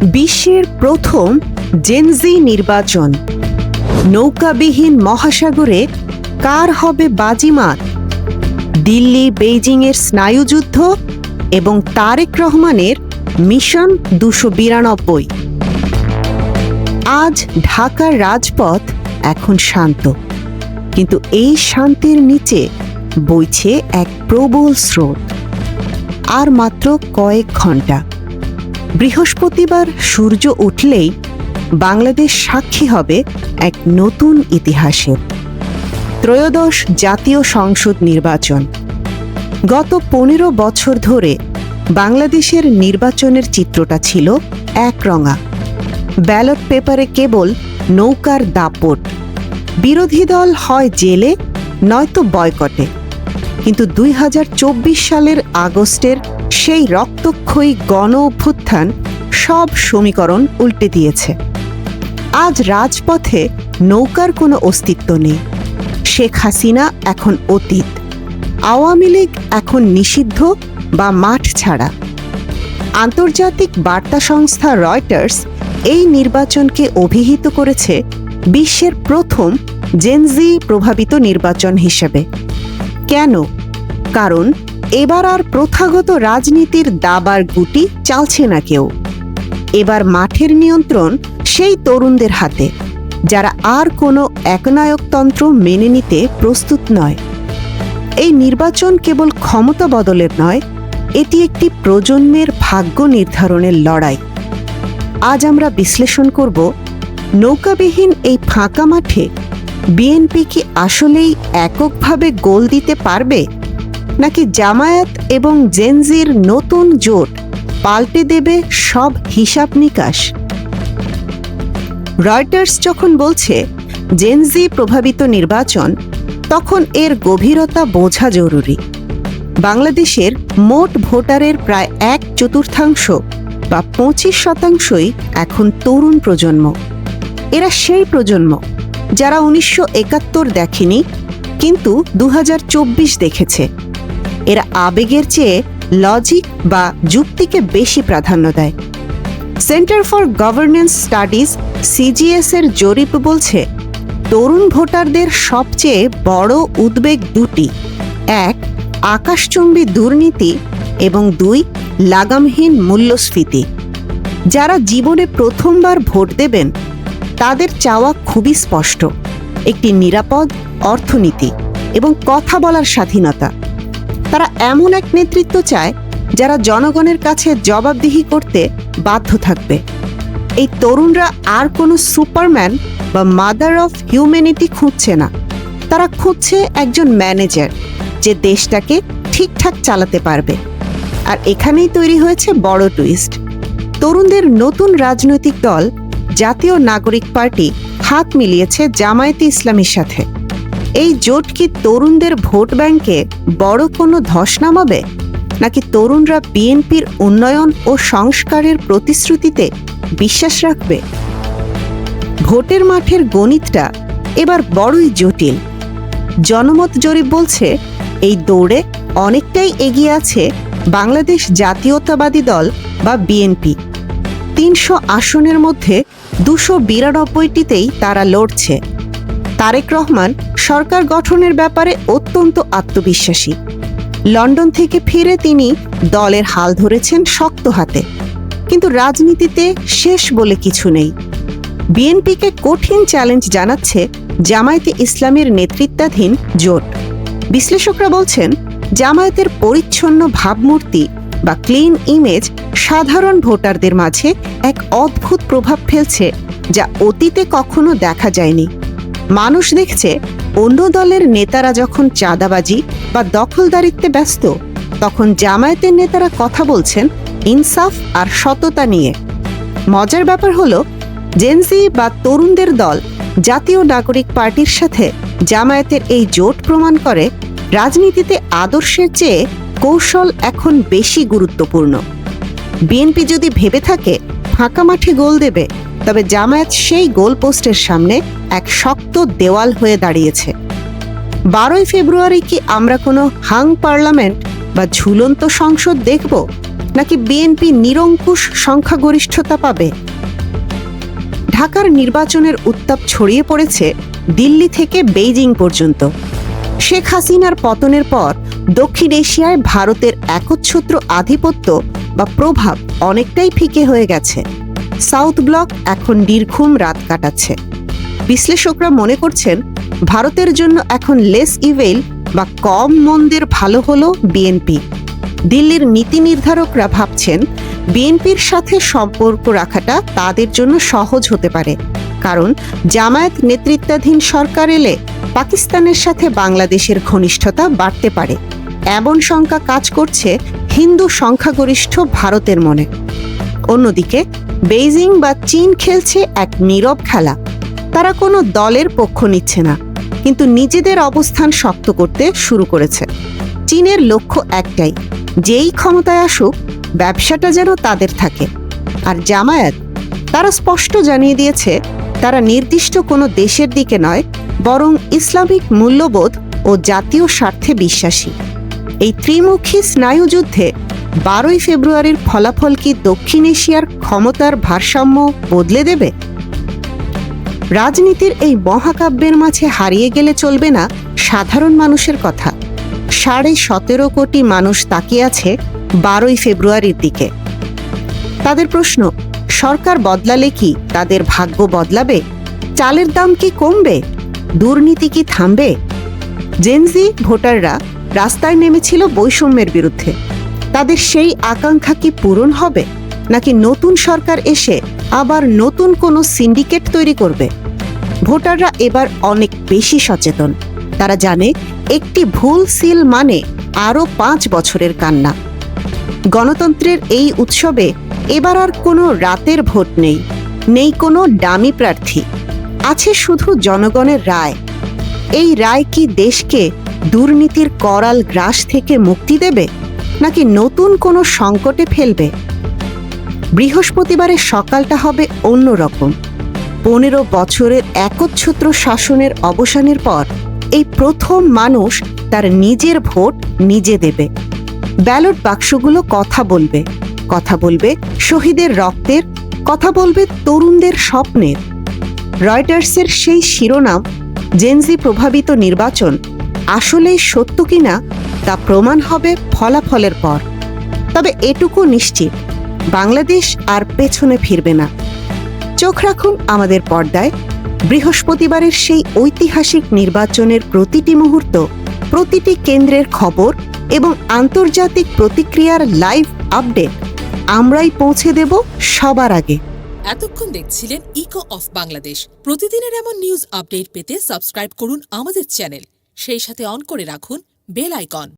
বিশ্বের প্রথম জেনজি নির্বাচন। নৌকাবিহীন মহাসাগরে কার হবে বাজিমাত? দিল্লি বেইজিংয়ের স্নায়ুযুদ্ধ এবং তারেক রহমানের মিশন ২৯২। আজ ঢাকার রাজপথ এখন শান্ত, কিন্তু এই শান্তির নিচে বইছে এক প্রবল স্রোত। আর মাত্র কয়েক ঘন্টা, বৃহস্পতিবার সূর্য উঠলেই বাংলাদেশ সাক্ষী হবে এক নতুন ইতিহাসের। ত্রয়োদশ জাতীয় সংসদ নির্বাচন। গত ১৫ বছর ধরে বাংলাদেশের নির্বাচনের চিত্রটা ছিল একরঙা। ব্যালট পেপারে কেবল নৌকার দাপট। বিরোধী দল হয় জেলে, নয়তো বয়কটে। কিন্তু ২০২৪ সালের আগস্টের সেই রক্তক্ষয়ী গণ অভ্যুত্থান সব সমীকরণ উল্টে দিয়েছে। আজ রাজপথে নৌকার কোনো অস্তিত্ব নেই। শেখ হাসিনা এখন অতীত। আওয়ামী লীগ এখন নিষিদ্ধ বা মাঠ ছাড়া। আন্তর্জাতিক বার্তা সংস্থা রয়টার্স এই নির্বাচনকে অভিহিত করেছে বিশ্বের প্রথম জেনজি প্রভাবিত নির্বাচন হিসেবে। কেন? কারণ এবার আর প্রথাগত রাজনীতির দাবার গুটি চালছে না কেউ। এবার মাঠের নিয়ন্ত্রণ সেই তরুণদের হাতে, যারা আর কোনো একনায়কতন্ত্র মেনে নিতে প্রস্তুত নয়। এই নির্বাচন কেবল ক্ষমতা বদলের নয়, এটি একটি প্রজন্মের ভাগ্য নির্ধারণের লড়াই। আজ আমরা বিশ্লেষণ করব, নৌকাবিহীন এই ফাঁকা মাঠে বিএনপি কি আসলেই এককভাবে গোল দিতে পারবে, নাকি জামায়াত এবং জেনজির নতুন জোট পাল্টে দেবে সব হিসাব নিকাশ? রয়টার্স যখন বলছে জেনজি প্রভাবিত নির্বাচন, তখন এর গভীরতা বোঝা জরুরি। বাংলাদেশের মোট ভোটারের প্রায় ১/৪ বা ২৫% এখন তরুণ প্রজন্ম। এরা সেই প্রজন্ম যারা ১৯৭১ দেখেনি, কিন্তু ২০২৪ দেখেছে। এরা আবেগের চেয়ে লজিক বা যুক্তিকে বেশি প্রাধান্য দেয়। Centre for governance studies CGS এর জরিপ বলছে, তরুণ ভোটারদের সবচেয়ে বড় উদ্বেগ দুটি: এক, আকাশচুম্বী দুর্নীতি, এবং ২, লাগামহীন মূল্যস্ফীতি। যারা জীবনে প্রথমবার ভোট দেবেন, তাদের চাওয়া খুবই স্পষ্ট: একটি নিরাপদ অর্থনীতি এবং কথা বলার স্বাধীনতা। তারা এমন এক নেতৃত্ব চায় যারা জনগণের কাছে জবাবদিহি করতে বাধ্য থাকবে। এই তরুণরা আর কোনো সুপারম্যান বা মাদার অফ হিউম্যানিটি খুঁজছে না। তারা খুঁজছে একজন ম্যানেজার যে দেশটাকে ঠিকঠাক চালাতে পারবে। আর এখানেই তৈরি হয়েছে বড় টুইস্ট। তরুণদের নতুন রাজনৈতিক দল জাতীয় নাগরিক পার্টি হাত মিলিয়েছে জামায়াতে ইসলামীর সাথে। এই জোট কি তরুণদের ভোট ব্যাংকে বড় কোনো ধস নামাবে, নাকি তরুণরা বিএনপির উন্নয়ন ও সংস্কারের প্রতিশ্রুতিতে বিশ্বাস রাখবে? ভোটের মাঠের গণিতটা এবার বড়ই জটিল। জনমত জরিপ বলছে, এই দৌড়ে অনেকটাই এগিয়ে আছে বাংলাদেশ জাতীয়তাবাদী দল বা বিএনপি। ৩০০ আসনের মধ্যে ২৯২টিতেই তারা লড়ছে। তারেক রহমান সরকার গঠনের ব্যাপারে অত্যন্ত আত্মবিশ্বাসী। লন্ডন থেকে ফিরে তিনি দলের হাল ধরেছেন শক্ত হাতে। কিন্তু রাজনীতিতে শেষ বলে কিছু নেই। বিএনপিকে কঠিন চ্যালেঞ্জ জানাচ্ছে জামায়াতে ইসলামের নেতৃত্বাধীন জোট। বিশ্লেষকরা বলছেন, জামায়াতের পরিচ্ছন্ন ভাবমূর্তি বা ক্লিন ইমেজ সাধারণ ভোটারদের মাঝে এক অদ্ভুত প্রভাব ফেলছে, যা অতীতে কখনো দেখা যায়নি। মানুষ দেখছে, অন্য দলের নেতারা যখন চাঁদাবাজি বা দখলদারিত্বে ব্যস্ত, তখন জামায়াতের নেতারা কথা বলছেন ইনসাফ আর সততা নিয়ে। মজার ব্যাপার হলো, জেনজি বা তরুণদের দল জাতীয় নাগরিক পার্টির সাথে জামায়াতের এই জোট প্রমাণ করে, রাজনীতিতে আদর্শের চেয়ে কৌশল এখন বেশি গুরুত্বপূর্ণ। বিএনপি যদি ভেবে থাকে ফাঁকা মাঠে গোল দেবে, তবে জামায়াত সেই গোল পোস্টের সামনে এক শক্ত দেওয়াল হয়ে দাঁড়িয়েছে। ১২ই ফেব্রুয়ারি কি আমরা কোনো হাং পার্লামেন্ট বা ঝুলন্ত সংসদ দেখব, নাকি বিএনপি নিরঙ্কুশ সংখ্যাগরিষ্ঠতা পাবে? ঢাকার নির্বাচনের উত্তাপ ছড়িয়ে পড়েছে দিল্লি থেকে বেইজিং পর্যন্ত। শেখ হাসিনার পতনের পর দক্ষিণ এশিয়ায় ভারতের একচ্ছত্র আধিপত্য বা প্রভাব অনেকটাই ফিকে হয়ে গেছে। সাউথ ব্লক এখন নির্ঘুম রাত কাটাচ্ছে। বিশ্লেষকরা মনে করছেন ভারতের জন্য এখন লেস ইভেল বা কম মন্দের ভালো হলো বিএনপি। দিল্লির নীতি নির্ধারকরা ভাবছেন বিএনপির সাথে সম্পর্ক রাখাটা তাদের জন্য সহজ হতে পারে, কারণ জামায়াত নেতৃত্বাধীন সরকার এলে পাকিস্তানের সাথে বাংলাদেশের ঘনিষ্ঠতা বাড়তে পারে, এমন শঙ্কা কাজ করছে হিন্দু সংখ্যাগরিষ্ঠ ভারতের মনে। অন্যদিকে বেইজিং বা চীন খেলছে এক নীরব খেলা। তারা কোনো দলের পক্ষ নিচ্ছে না, কিন্তু নিজেদের অবস্থান শক্ত করতে শুরু করেছে। চীনের লক্ষ্য একটাই, যেই ক্ষমতায় আসুক ব্যবসাটা যেন তাদের থাকে। আর জামায়াত, তারা স্পষ্ট জানিয়ে দিয়েছে তারা নির্দিষ্ট কোনো দেশের দিকে নয়, বরং ইসলামিক মূল্যবোধ ও জাতীয় স্বার্থে বিশ্বাসী। এই ত্রিমুখী স্নায়ুযুদ্ধে 12ই ফেব্রুয়ারির ফলাফল কি দক্ষিণ এশিয়ার ক্ষমতার ভারসাম্য বদলে দেবে? রাজনীতির এই মহাকাব্যের মাঝে হারিয়ে গেলে চলবে না সাধারণ মানুষের কথা। 17.5 কোটি মানুষ তাকিয়ে আছে 12ই ফেব্রুয়ারির দিকে। তাদের প্রশ্ন, সরকার বদলালে কি তাদের ভাগ্য বদলাবে? চালের দাম কি কমবে? দুর্নীতি কি থামবে? জেনজি ভোটাররা রাস্তায় নেমেছিল বৈষম্যের বিরুদ্ধে। তাদের সেই আকাঙ্ক্ষা কি পূরণ হবে, নাকি নতুন সরকার এসে আবার নতুন কোনো সিন্ডিকেট তৈরি করবে? ভোটাররা এবার অনেক বেশি সচেতন। তারা জানে একটি ভুল সিল মানে আরও 5 বছরের কান্না। গণতন্ত্রের এই উৎসবে এবার আর কোনো রাতের ভোট নেই, নেই কোনো ডামি প্রার্থী, আছে শুধু জনগণের রায়। এই রায় কি দেশকে দুর্নীতির করাল গ্রাস থেকে মুক্তি দেবে, নাকি নতুন কোনো সংকটে ফেলবে? বৃহস্পতিবারের সকালটা হবে অন্যরকম। 15 বছরের একচ্ছত্র শাসনের অবসানের পর এই প্রথম মানুষ তার নিজের ভোট নিজে দেবে। ব্যালট বাক্সগুলো কথা বলবে, কথা বলবে শহীদের রক্তের, কথা বলবে তরুণদের স্বপ্নের। রয়টার্সের সেই শিরোনাম জেনজি প্রভাবিত নির্বাচন আসলেই সত্য কিনা তা প্রমাণ হবে ফলাফলের পর। তবে এটুকু নিশ্চিত, বাংলাদেশ আর পেছনে ফিরবে না। চোখ রাখুন আমাদের পর্দায়। বৃহস্পতিবারের সেই ঐতিহাসিক নির্বাচনের প্রতিটি মুহূর্ত, প্রতিটি কেন্দ্রের খবর এবং আন্তর্জাতিক প্রতিক্রিয়ার লাইভ আপডেট আমরাই পৌঁছে দেব সবার আগে। এতক্ষণ দেখছিলেন ইকো অফ বাংলাদেশ। প্রতিদিনের এমন নিউজ আপডেট পেতে সাবস্ক্রাইব করুন আমাদের চ্যানেল, সেই সাথে অন করে রাখুন বেল আইকন।